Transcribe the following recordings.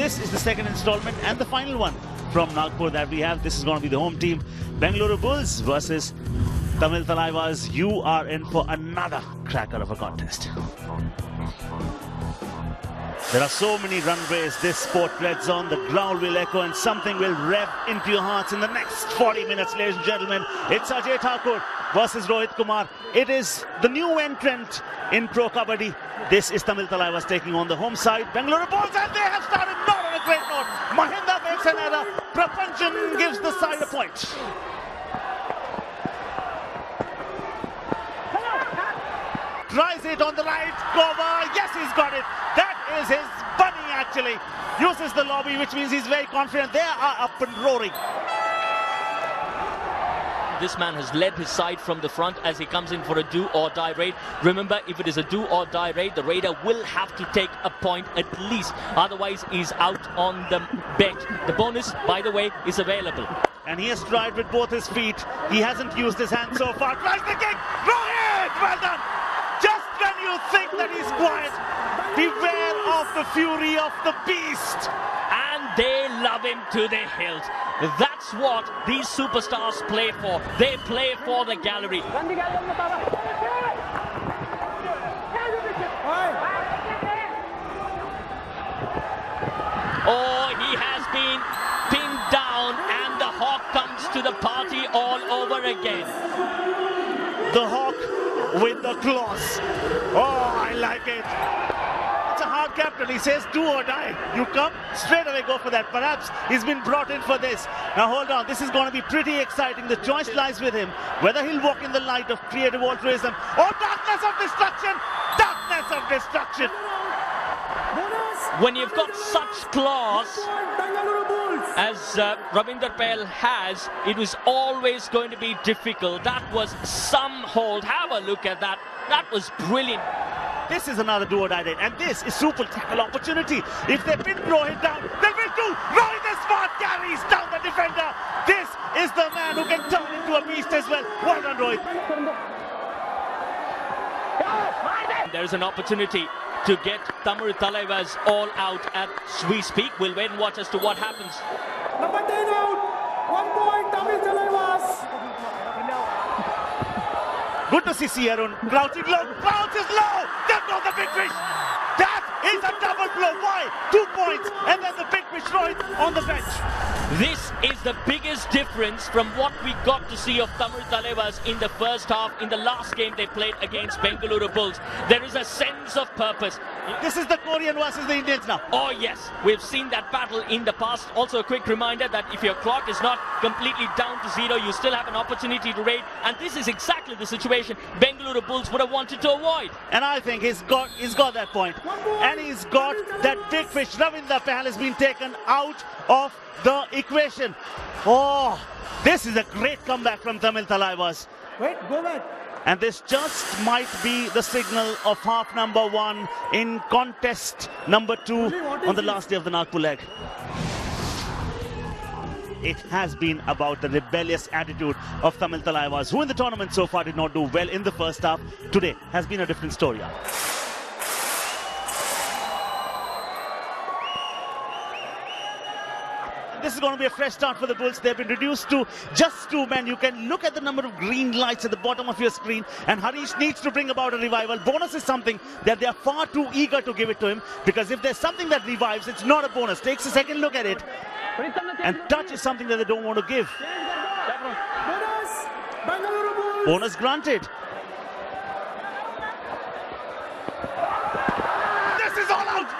this is the second installment and the final one from Nagpur that we have. This is going to be the home team, Bengaluru Bulls versus Tamil Thalaivas. You are in for another cracker of a contest. There are so many runways this sport treads on. The ground will echo and something will rev into your hearts in the next 40 minutes, ladies and gentlemen. It's Ajay Thakur versus Rohit Kumar. It is the new entrant in Pro Kabaddi. This is Tamil Thalaivas taking on the home side, Bengaluru Bulls, and they have started not on a great note. Mahinda makes an error. Prapanjan gives the side a point. Tries it on the right, cover, yes, he's got it. That is his bunny actually. Uses the lobby, which means he's very confident. They are up and roaring. This man has led his side from the front as he comes in for a do-or-die raid. Remember, if it is a do-or-die raid, the raider will have to take a point at least. Otherwise, he's out on the bench. The bonus, by the way, is available. And he has tried with both his feet. He hasn't used his hand so far. Tries the kick. Rohit! Well done. Just when you think that he's quiet, beware of the fury of the beast. And they love him to the hilt. That's what these superstars play for. They play for the gallery. Oh, he has been pinned down and the hawk comes to the party all over again. The hawk with the claws. Oh, I like it. It's a hard captain. He says do or die. You come, straight away go for that. Perhaps he's been brought in for this. Now hold on, this is going to be pretty exciting. The choice lies with him. Whether he'll walk in the light of creative altruism or darkness of destruction. Darkness of destruction. When you've got such claws as Ravinder Patel has, it was always going to be difficult. That was some hold. Have a look at that. That was brilliant. This is another do-or-die raid, and this is super tackle opportunity. If they pin Rohit down, they will do. Rohit is smart, carries down the defender. This is the man who can turn into a beast as well. Well done, Rohit. There is an opportunity to get Tamil Thalaivas all out as we speak. We'll wait and watch as to what happens. Number 10 out. 1 point, Tamil Thalaivas. Good to see Arun crouching low. Crouches low. There goes the big fish. That is a double blow. Why? 2 points. And then the big fish Rohit on the bench. This is the biggest difference from what we got to see of Tamil Thalaivas in the first half. In the last game they played against Bengaluru Bulls. There is a sense of purpose. This is the Korean versus the Indians now. Oh yes, we've seen that battle in the past. Also a quick reminder that if your clock is not completely down to zero, you still have an opportunity to raid. And this is exactly the situation Bengaluru Bulls would have wanted to avoid. And I think he's got that point. And he's got that big fish. Ravinder Patel has been taken out of the equation. Oh, this is a great comeback from Tamil Thalaivas. Wait, go back. And this just might be the signal of half number 1 in contest number 2 on the last day of the Nagpur leg. It has been about the rebellious attitude of Tamil Thalaivas, who in the tournament so far did not do well in the first half. Today has been a different story. This is going to be a fresh start for the Bulls. They've been reduced to just 2 men. You can look at the number of green lights at the bottom of your screen, and Harish needs to bring about a revival. Bonus is something that they are far too eager to give it to him, because if there's something that revives, it's not a bonus. Takes a second look at it, and touch is something that they don't want to give. Bonus granted. This is all out.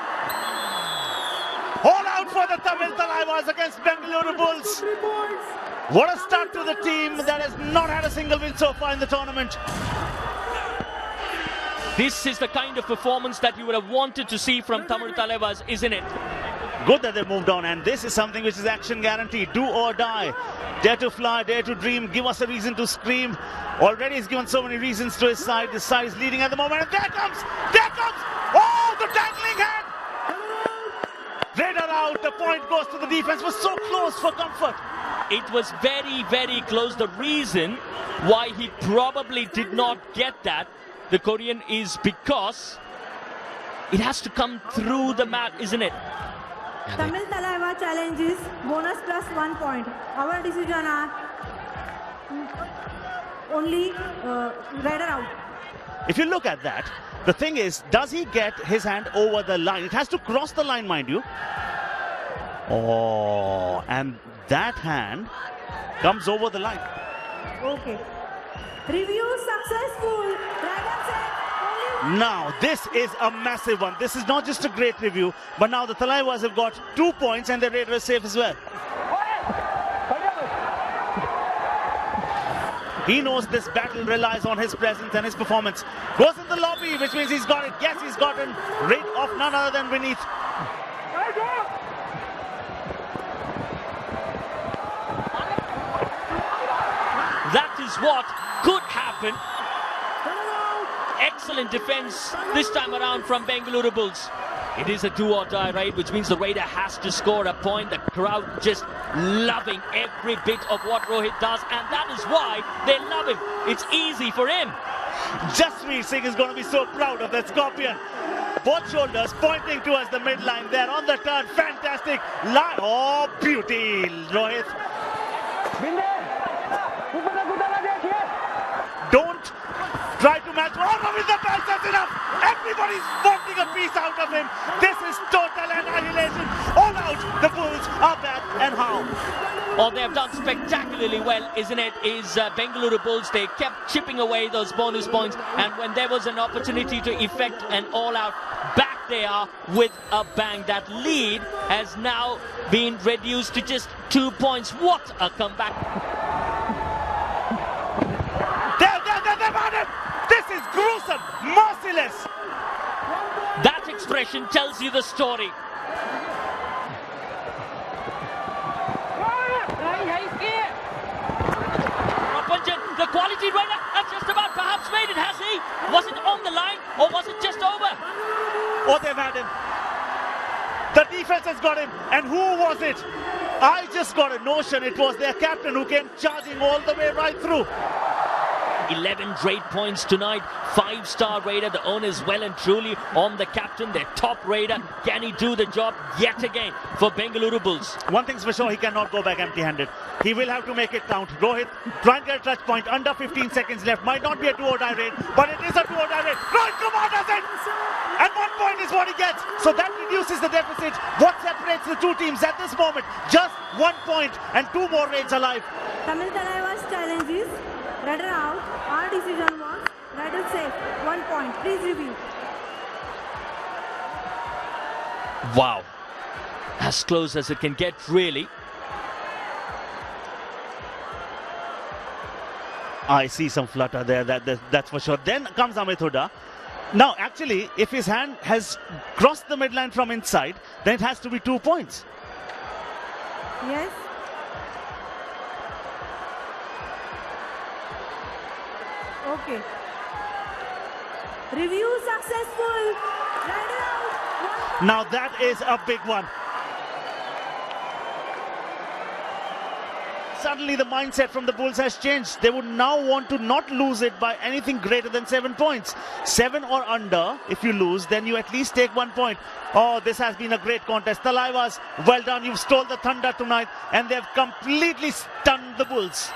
All out for the Tamil Thalaivas against Bengaluru Bulls. What a start to the team that has not had a single win so far in the tournament. This is the kind of performance that you would have wanted to see from Tamil Thalaivas, isn't it? Good that they moved on, and this is something which is action guaranteed. Do or die. Dare to fly, dare to dream, give us a reason to scream. Already he's given so many reasons to his side. His side is leading at the moment, and there comes! Oh, the dangling hand! Raider out, the point goes to the defense. Was so close for comfort. It was very, very close. The reason why he probably did not get that, the Korean, is because it has to come through the mat, isn't it? Tamil Thalaiva challenges bonus plus 1 point. Our decision are only rider out. If you look at that, the thing is, does he get his hand over the line? It has to cross the line, mind you. Oh, and that hand comes over the line. Okay. Review successful. Rider set only. Now, this is a massive one. This is not just a great review, but now the Thalaivas have got 2 points and the Raider is safe as well. He knows this battle relies on his presence and his performance. Goes in the lobby, which means he's got it. Yes, he's gotten rid of none other than Vineet. That is what could happen. Excellent defense this time around from Bengaluru Bulls. It is a do-or-die raid, which means the Raider has to score a point. The crowd just loving every bit of what Rohit does, and that is why they love him. It's easy for him. Jasveer Singh is going to be so proud of that Scorpion. Both shoulders pointing towards the midline there on the turn. Fantastic. Oh, beauty, Rohit. Don't try to match. Oh, no, with the belt, that's enough. Everybody's wanting a piece out of him. This is total annihilation. All out. The Bulls are back, and how? All they have done spectacularly well, isn't it, is Bengaluru Bulls. They kept chipping away those bonus points, and when there was an opportunity to effect an all-out, back they are with a bang. That lead has now been reduced to just 2 points. What a comeback. This is gruesome, merciless. That expression tells you the story. Prapanjan, the quality rider, has just about perhaps made it, has he? Was it on the line or was it just over? Oh, they've had him. The defense has got him. And who was it? I just got a notion it was their captain who came charging all the way right through. 11 great points tonight. 5-star Raider. The owners well and truly on the captain, their top Raider. Can he do the job yet again for Bengaluru Bulls? One thing's for sure, he cannot go back empty-handed. He will have to make it count. Rohit, try and get a touch point. Under 15 seconds left. Might not be a do-or-die raid, but it is a do-or-die raid. Rohit Kumar does it! And 1 point is what he gets. So that reduces the deficit. What separates the two teams at this moment? Just 1 point and 2 more raids alive. Tamil Thalaiva's challenges. Rider out. Our decision was rider safe. 1 point. Please review. Wow. As close as it can get, really. I see some flutter there, that's for sure. Then comes Amit Hooda. Now, actually, if his hand has crossed the midline from inside, then it has to be 2 points. Yes. Okay. Review successful. Rider out. Now that is a big one. Suddenly the mindset from the Bulls has changed. They would now want to not lose it by anything greater than 7 points. 7 or under, if you lose, then you at least take 1 point. Oh, this has been a great contest. Thalaivas, well done. You've stole the thunder tonight, and they've completely stunned the Bulls.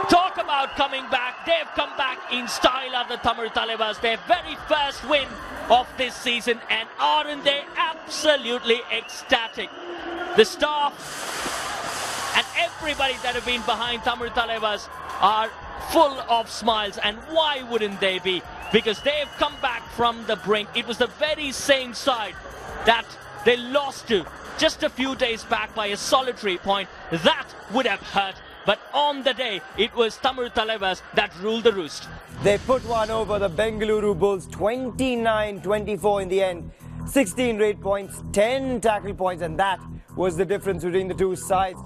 Talk about coming back. They've come back in style at the Tamil Thalaivas. Their very first win of this season, and aren't they absolutely ecstatic? The staff and everybody that have been behind Tamil Thalaivas are full of smiles, and why wouldn't they be? Because they've come back from the brink. It was the very same side that they lost to just a few days back by a solitary point. That would have hurt. But on the day, it was Tamil Thalaivas that ruled the roost. They put one over the Bengaluru Bulls, 29-24 in the end. 16 raid points, 10 tackle points, and that was the difference between the two sides.